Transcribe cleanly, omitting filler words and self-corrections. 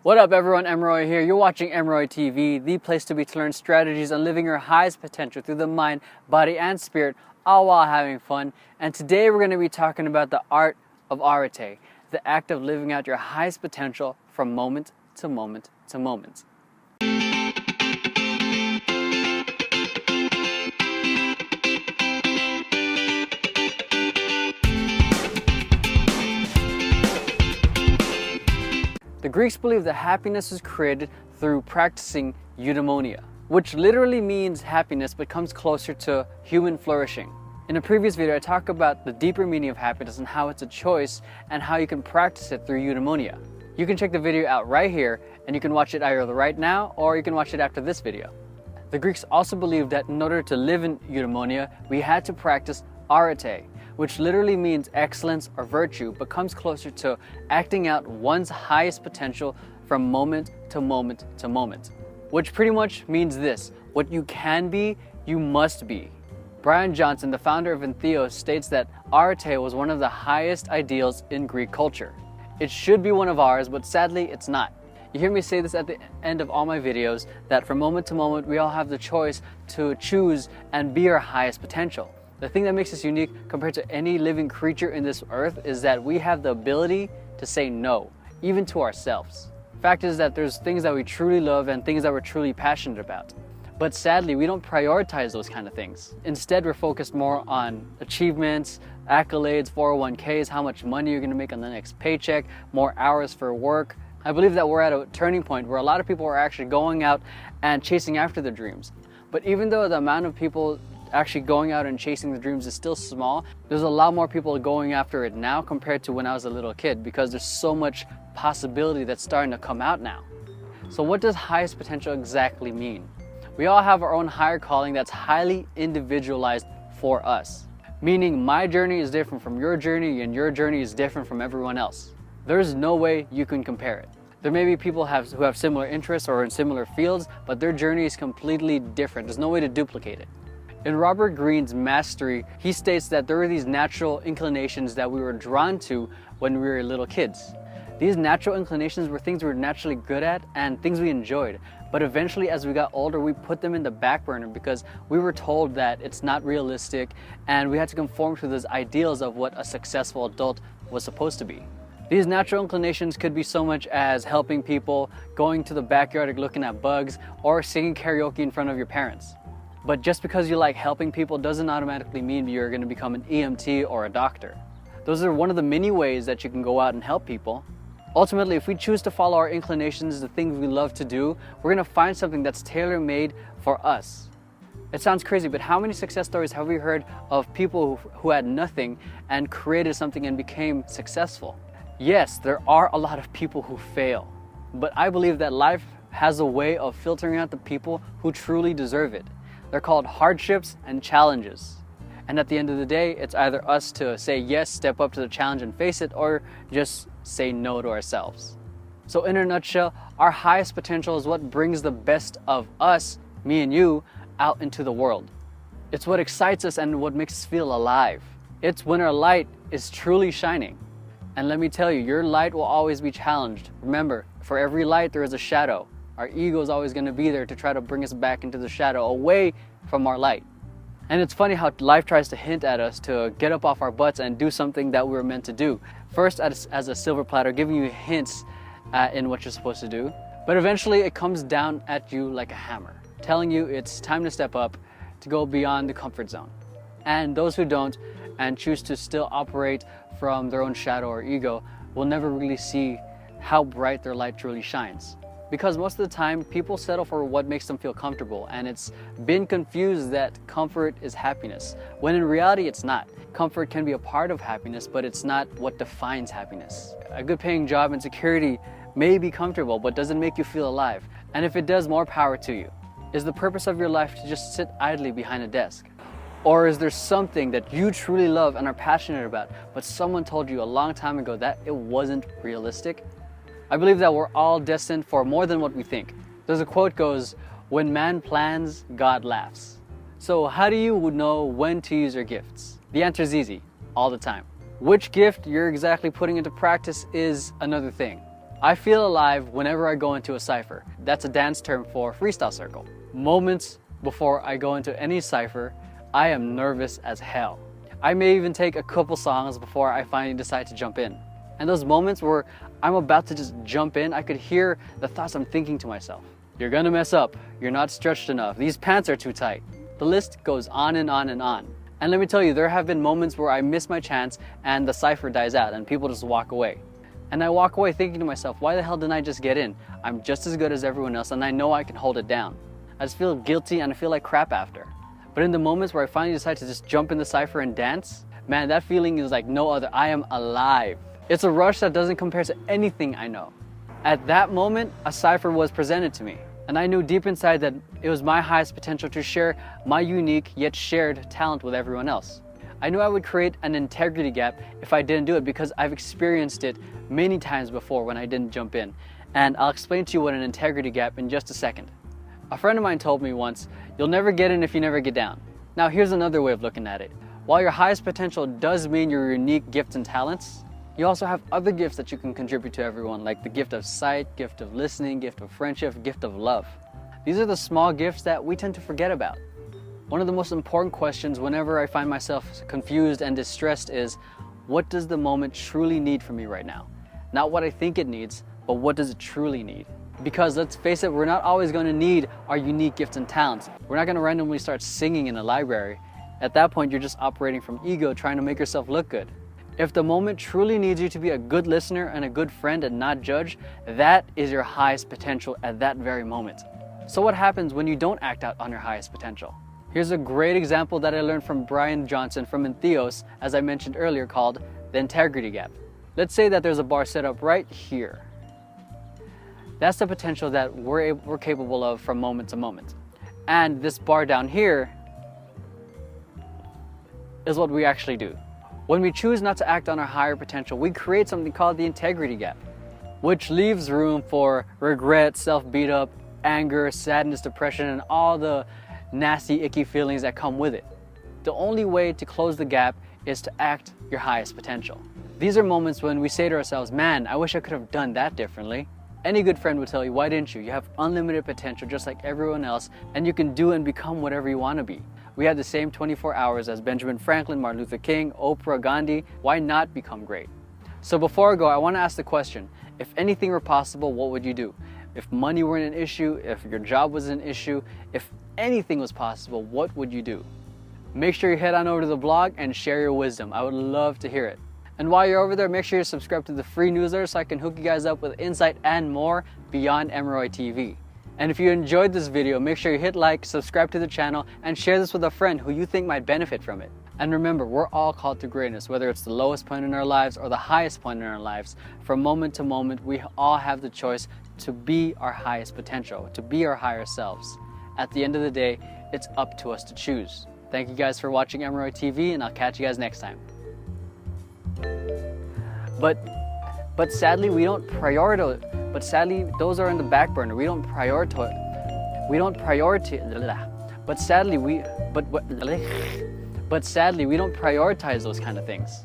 What up everyone, Emroy here. You're watching Emroy TV, the place to be to learn strategies on living your highest potential through the mind, body, and spirit, all while having fun. And today we're going to be talking about the art of Arete, the act of living out your highest potential from moment to moment to moment. The Greeks believed that happiness is created through practicing Eudaimonia, which literally means happiness but comes closer to human flourishing. In a previous video, I talked about the deeper meaning of happiness and how it's a choice and how you can practice it through Eudaimonia. You can check the video out right here, and you can watch it either right now or you can watch it after this video. The Greeks also believed that in order to live in Eudaimonia, we had to practice Arete, which literally means excellence or virtue, but comes closer to acting out one's highest potential from moment to moment to moment. Which pretty much means this: what you can be, you must be. Brian Johnson, the founder of Entheos, states that Arete was one of the highest ideals in Greek culture. It should be one of ours, but sadly it's not. You hear me say this at the end of all my videos, that from moment to moment we all have the choice to choose and be our highest potential. The thing that makes us unique compared to any living creature in this earth is that we have the ability to say no, even to ourselves. Fact is that there's things that we truly love and things that we're truly passionate about. But sadly, we don't prioritize those kind of things. Instead, we're focused more on achievements, accolades, 401ks, how much money you're gonna make on the next paycheck, more hours for work. I believe that we're at a turning point where a lot of people are actually going out and chasing after their dreams. But even though the amount of people actually going out and chasing the dreams is still small, there's a lot more people going after it now compared to when I was a little kid, because there's so much possibility that's starting to come out now. So what does highest potential exactly mean? We all have our own higher calling that's highly individualized for us, meaning my journey is different from your journey and your journey is different from everyone else. There's no way you can compare it. There may be people who have similar interests or in similar fields, but their journey is completely different. There's no way to duplicate it. In Robert Greene's Mastery, he states that there are these natural inclinations that we were drawn to when we were little kids. These natural inclinations were things we were naturally good at and things we enjoyed. But eventually, as we got older, we put them in the back burner because we were told that it's not realistic and we had to conform to those ideals of what a successful adult was supposed to be. These natural inclinations could be so much as helping people, going to the backyard and looking at bugs, or singing karaoke in front of your parents. But just because you like helping people doesn't automatically mean you're going to become an EMT or a doctor. Those are one of the many ways that you can go out and help people. Ultimately, if we choose to follow our inclinations, the things we love to do, we're going to find something that's tailor-made for us. It sounds crazy, but how many success stories have we heard of people who had nothing and created something and became successful? Yes, there are a lot of people who fail, but I believe that life has a way of filtering out the people who truly deserve it. They're called hardships and challenges. And at the end of the day, it's either us to say yes, step up to the challenge and face it, or just say no to ourselves. So in a nutshell, our highest potential is what brings the best of us, me and you, out into the world. It's what excites us and what makes us feel alive. It's when our light is truly shining. And let me tell you, your light will always be challenged. Remember, for every light there is a shadow. Our ego is always going to be there to try to bring us back into the shadow, away from our light. And it's funny how life tries to hint at us to get up off our butts and do something that we were meant to do. First as a silver platter, giving you hints in what you're supposed to do. But eventually it comes down at you like a hammer, telling you it's time to step up, to go beyond the comfort zone. And those who don't and choose to still operate from their own shadow or ego will never really see how bright their light truly shines. Because most of the time, people settle for what makes them feel comfortable, and it's been confused that comfort is happiness, when in reality it's not. Comfort can be a part of happiness, but it's not what defines happiness. A good paying job and security may be comfortable, but doesn't make you feel alive. And if it does, more power to you. Is the purpose of your life to just sit idly behind a desk? Or is there something that you truly love and are passionate about, but someone told you a long time ago that it wasn't realistic? I believe that we're all destined for more than what we think. There's a quote goes, "When man plans, God laughs." So how do you know when to use your gifts? The answer is easy, all the time. Which gift you're exactly putting into practice is another thing. I feel alive whenever I go into a cipher. That's a dance term for freestyle circle. Moments before I go into any cipher, I am nervous as hell. I may even take a couple songs before I finally decide to jump in. And those moments where I'm about to just jump in, I could hear the thoughts I'm thinking to myself. You're gonna mess up. You're not stretched enough. These pants are too tight. The list goes on and on and on. And let me tell you, there have been moments where I miss my chance and the cipher dies out and people just walk away. And I walk away thinking to myself, why the hell didn't I just get in? I'm just as good as everyone else and I know I can hold it down. I just feel guilty and I feel like crap after. But in the moments where I finally decide to just jump in the cipher and dance, man, that feeling is like no other. I am alive. It's a rush that doesn't compare to anything I know. At that moment, a cipher was presented to me. And I knew deep inside that it was my highest potential to share my unique yet shared talent with everyone else. I knew I would create an integrity gap if I didn't do it because I've experienced it many times before when I didn't jump in. And I'll explain to you what an integrity gap in just a second. A friend of mine told me once, you'll never get in if you never get down. Now here's another way of looking at it. While your highest potential does mean your unique gifts and talents, you also have other gifts that you can contribute to everyone, like the gift of sight, gift of listening, gift of friendship, gift of love. These are the small gifts that we tend to forget about. One of the most important questions whenever I find myself confused and distressed is, what does the moment truly need from me right now? Not what I think it needs, but what does it truly need? Because let's face it, we're not always going to need our unique gifts and talents. We're not going to randomly start singing in a library. At that point, you're just operating from ego, trying to make yourself look good. If the moment truly needs you to be a good listener and a good friend and not judge, that is your highest potential at that very moment. So what happens when you don't act out on your highest potential? Here's a great example that I learned from Brian Johnson from Entheos, as I mentioned earlier, called the integrity gap. Let's say that there's a bar set up right here. That's the potential that we're capable of from moment to moment. And this bar down here is what we actually do. When we choose not to act on our higher potential, we create something called the integrity gap, which leaves room for regret, self-beat up, anger, sadness, depression, and all the nasty, icky feelings that come with it. The only way to close the gap is to act your highest potential. These are moments when we say to ourselves, man, I wish I could have done that differently. Any good friend would tell you, why didn't you? You have unlimited potential just like everyone else, and you can do and become whatever you want to be. We have the same 24 hours as Benjamin Franklin, Martin Luther King, Oprah, Gandhi. Why not become great? So before I go, I want to ask the question, if anything were possible, what would you do? If money weren't an issue, if your job was an issue, if anything was possible, what would you do? Make sure you head on over to the blog and share your wisdom. I would love to hear it. And while you're over there, make sure you subscribe to the free newsletter so I can hook you guys up with insight and more beyond Emerald TV. And if you enjoyed this video, make sure you hit like, subscribe to the channel, and share this with a friend who you think might benefit from it. And remember, we're all called to greatness, whether it's the lowest point in our lives or the highest point in our lives. From moment to moment, we all have the choice to be our highest potential, to be our higher selves. At the end of the day, it's up to us to choose. Thank you guys for watching Emerald TV, and I'll catch you guys next time. But sadly, we don't prioritize. But sadly, those are in the back burner. We don't prioritize. But sadly, we don't prioritize those kind of things.